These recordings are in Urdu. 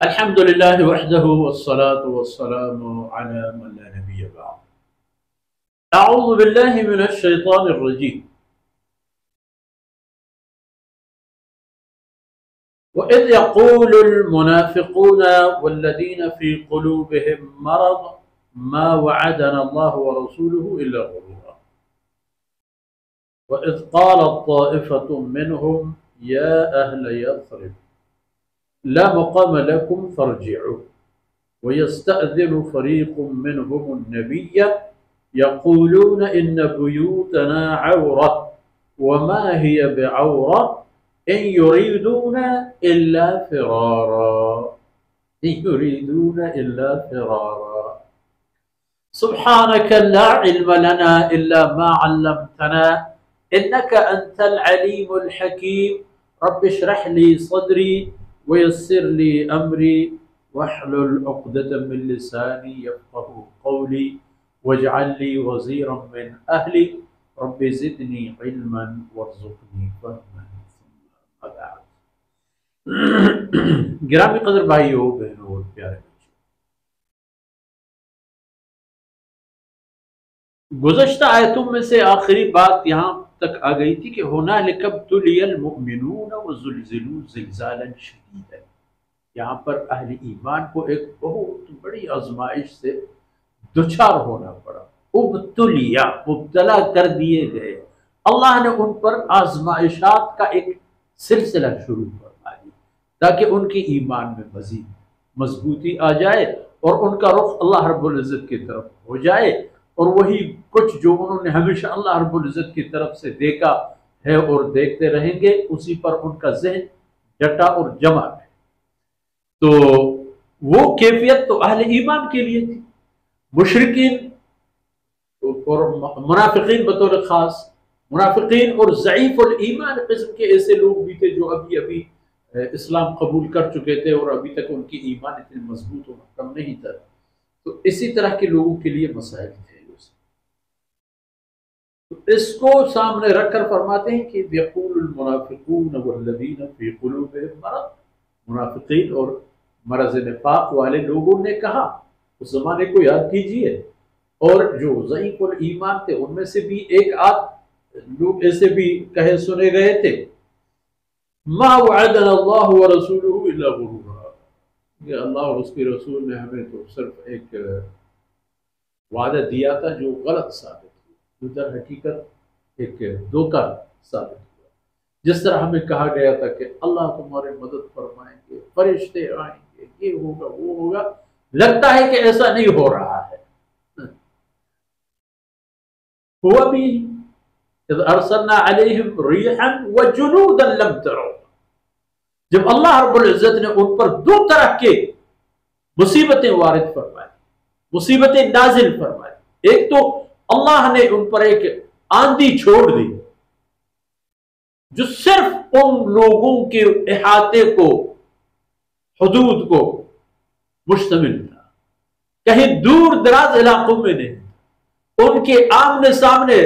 الحمد لله وحده والصلاة والسلام على من لا نبي بعد. أعوذ بالله من الشيطان الرجيم. وإذ يقول المنافقون والذين في قلوبهم مرض ما وعدنا الله ورسوله إلا غرورا. وإذ قالت طائفة منهم يا أهل يثرب لا مقام لكم فارجعوا ويستأذن فريق منهم النبي يقولون إن بيوتنا عورة وما هي بعورة إن يريدون إلا فرارا سبحانك لا علم لنا إلا ما علمتنا إنك أنت العليم الحكيم. رب اشرح لي صدري ويسر لي أمري واحلل عقدة من لساني يفقه قولي واجعل لي وزيرا من أهلي رب زدني علما وارزقني فهما. گرامی قدر بھائیو بہنوں اور پیارے بچوں، گزشتہ آیتوں میں سے آخری بات یہاں تک آ گئی تھی کہ ہنالک ابتلی المؤمنون وزلزلوا زلزالا شدیدا. یہاں پر اہل ایمان کو ایک بہت بڑی آزمائش سے دچار ہونا پڑا. ابتلیا، مبتلا کر دیے گئے. اللہ نے ان پر آزمائشات کا ایک سلسلہ شروع فرما دی تاکہ ان کی ایمان میں مزید مضبوطی آ جائے اور ان کا رخ اللہ رب العزت کی طرف ہو جائے، اور وہی کچھ جو انہوں نے ہمیشہ اللہ رب العزت کی طرف سے دیکھا ہے اور دیکھتے رہیں گے اسی پر ان کا ذہن ڈٹا اور جمع ہے. تو وہ کیفیت تو اہل ایمان کے لیے تھی. مشرکین اور منافقین بطور خاص، منافقین اور ضعیف الایمان قسم کے ایسے لوگ بھی تھے جو ابھی اسلام قبول کر چکے تھے اور ابھی تک ان کی ایمان اتنی مضبوط اور محکم نہیں تھا. تو اسی طرح کے لوگوں کے لیے مسائل تھے. تو اس کو سامنے رکھ کر فرماتے ہیں کہ یقول المنافقون والذین فی قلوبہم مرض، منافقین اور مرض نفاق والے لوگوں نے کہا. اس زمانے کو یاد کیجئے، اور جو ضعیف الایمان تھے ان میں سے بھی ایک آدھ لوگ ایسے بھی کہے سنے گئے تھے ما وعدنا اللہ ورسولہ الا غرورا، کہ اللہ اور اس کے رسول نے ہمیں تو صرف ایک وعدہ دیا تھا جو غلط ثابت ہوا، جو در حقیقت ایک دھوکہ ثابت ہوا. جس طرح ہمیں کہا گیا تھا کہ اللہ تمہارے مدد فرمائیں گے، فرشتے آئیں گے، یہ ہوگا وہ ہوگا، لگتا ہے کہ ایسا نہیں ہو رہا ہے. ہوا بھی اذ ارسلنا علیہم ریحا وجنودا لم تروا، جب اللہ رب العزت نے ان پر دو طرح کے مصیبتیں وارد فرمائی، مصیبتیں نازل فرمائی. ایک تو اللہ نے ان پر ایک آندھی چھوڑ دی جو صرف ان لوگوں کے احاطے کو، حدود کو مشتمل تھا، کہیں دور دراز علاقوں میں نہیں. ان کے آمنے سامنے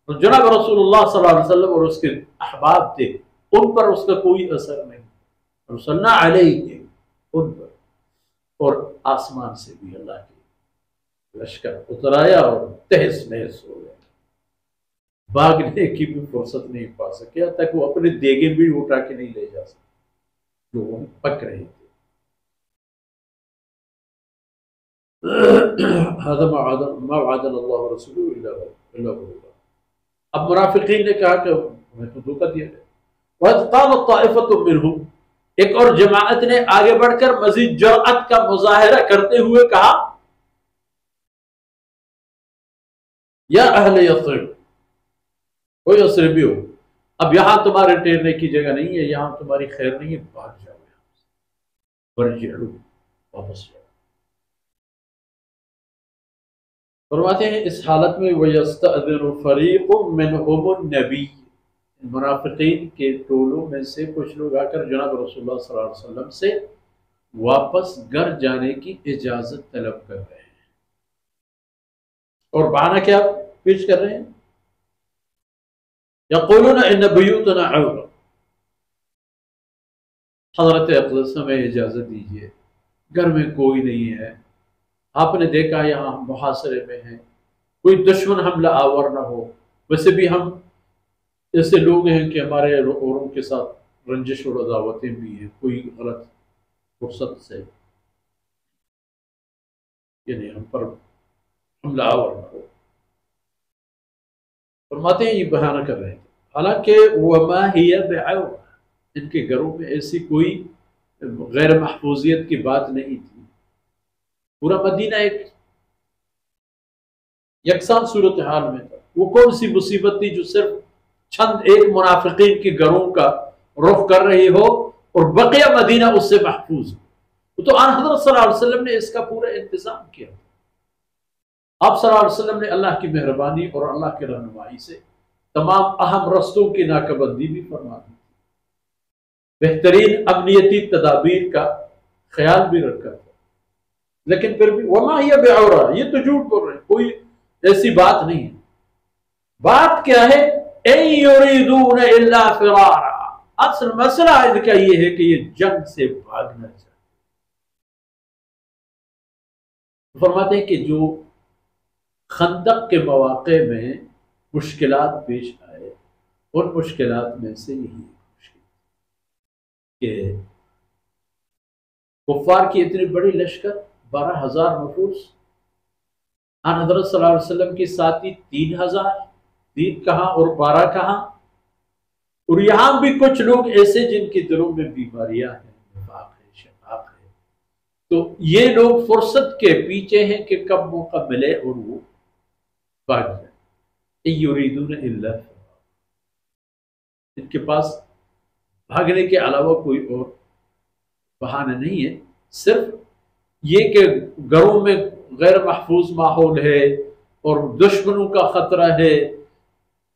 جناب رسول اللہ صلی اللہ علیہ وسلم اور اس کے احباب تھے، ان پر اس کا کوئی اثر نہیں. رسولنا علیہ ان پر، اور آسمان سے بھی اللہ کے لشکر اترایا اور تہس نہس ہو گئے. بھاگنے کی بھی فرصت نہیں پا سکے، حتیٰ کہ وہ اپنے دیگیں بھی اٹھا کے نہیں لے جا سکے جو وہ پک رہے تھے. ما وعدنا اللہ ورسولہ الا غرورا. اب منافقین نے کہا کہ ہمیں تو دھوکہ دیا گیا. وَإِذْ قَالَتْ طَائِفَةٌ مِّنْهُمْ، ایک اور جماعت نے آگے بڑھ کر مزید جرأت کا مظاہرہ کرتے ہوئے کہا یا اہل یثرب، او یثربیو، اب یہاں تمہارے ٹھہرنے کی جگہ نہیں ہے، یہاں تمہاری خیر نہیں ہے، بھاگ جاؤ یہاں سے، ورجعوا، واپس جاؤ. فرماتے ہیں اس حالت میں وَيَسْتَأْذِنُ فَرِيقٌ مِّنْهُمُ النَّبِيَّ، منافقین کے ٹولوں میں سے کچھ لوگ آ کر جناب رسول اللہ صلی اللہ علیہ وسلم سے واپس گھر جانے کی اجازت طلب کر رہے ہیں. اور بہانہ کیا پیش کر رہے ہیں؟ یقولون ان بیوتنا عورہ، حضرت اقدس ہمیں اجازت دیجیے، گھر میں کوئی نہیں ہے، آپ نے دیکھا یہاں ہم محاصرے میں ہیں، کوئی دشمن حملہ آور نہ ہو، ویسے بھی ہم ایسے لوگ ہیں کہ ہمارے اوروں کے ساتھ رنجش اور عداوتیں بھی ہیں، کوئی غلط فرصت سے یعنی ہم پر حملہ آور نہ ہو۔ فرماتے ہیں یہ بہانہ کر رہے تھے، حالانکہ وما ہی بعورہ، ان کے گھروں میں ایسی کوئی غیر محفوظیت کی بات نہیں تھی، پورا مدینہ ایک یکساں صورتحال میں تھا۔ وہ کون سی مصیبت تھی جو صرف چند ایک منافقین کے گھروں کا رخ کر رہی ہو اور بقیہ مدینہ اس سے محفوظ ہو؟ تو آن حضرت صلی اللہ علیہ وسلم نے اس کا پورا انتظام کیا۔ آپ صلی اللہ علیہ وسلم نے اللہ کی مہربانی اور اللہ کی رہنمائی سے تمام اہم رستوں کی ناکہ بندی بھی فرما دی، بہترین امنیتی تدابیر کا خیال بھی رکھا تھا، لیکن پھر بھی وما ہی بعورہ، یہ تو جھوٹ بول رہے ہیں، کوئی ایسی بات نہیں ہے۔ بات کیا ہے؟ ان یریدون الا فرارا، اصل مسئلہ ان کا یہ ہے کہ یہ جنگ سے بھاگنا چاہتے۔ فرماتے ہیں کہ جو خندق کے مواقع میں مشکلات پیش آئے، ان مشکلات میں سے یہی مشکل کہ کفار کی اتنی بڑی لشکر 12,000 نفوس، آن حضرت صلی اللہ علیہ وسلم کے ساتھی 3,000، 3 کہاں اور 12 کہاں، اور یہاں بھی کچھ لوگ ایسے جن کے دلوں میں بیماریاں ہیں، نفاق ہے، شقاق ہے، تو یہ لوگ فرصت کے پیچھے ہیں کہ کب موقع ملے اور وہ بھاگ جائیں۔ ان یریدون الا فرارا، ان کے پاس بھاگنے کے علاوہ کوئی اور بہانہ نہیں ہے، صرف یہ کہ گھروں میں غیر محفوظ ماحول ہے اور دشمنوں کا خطرہ ہے،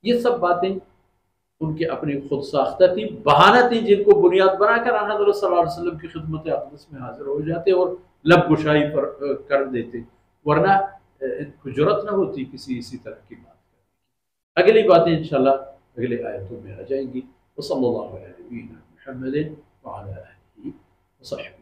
یہ سب باتیں ان کی اپنی خود ساختہ تھی، بہانہ تھی جن کو بنیاد بنا کر حضرت صلی اللہ علیہ وسلم کی خدمت اقدس میں حاضر ہو جاتے اور لب گشائی پر کر دیتے، ورنہ ان کو جرأت نہ ہوتی کسی اسی طرح کی بات کرنے کی۔ اگلی باتیں انشاءاللہ اگلے آیتوں میں آ جائیں گی۔ وصلی اللہ علیہ وسلم محمد وعلی آلہ وصحبہ۔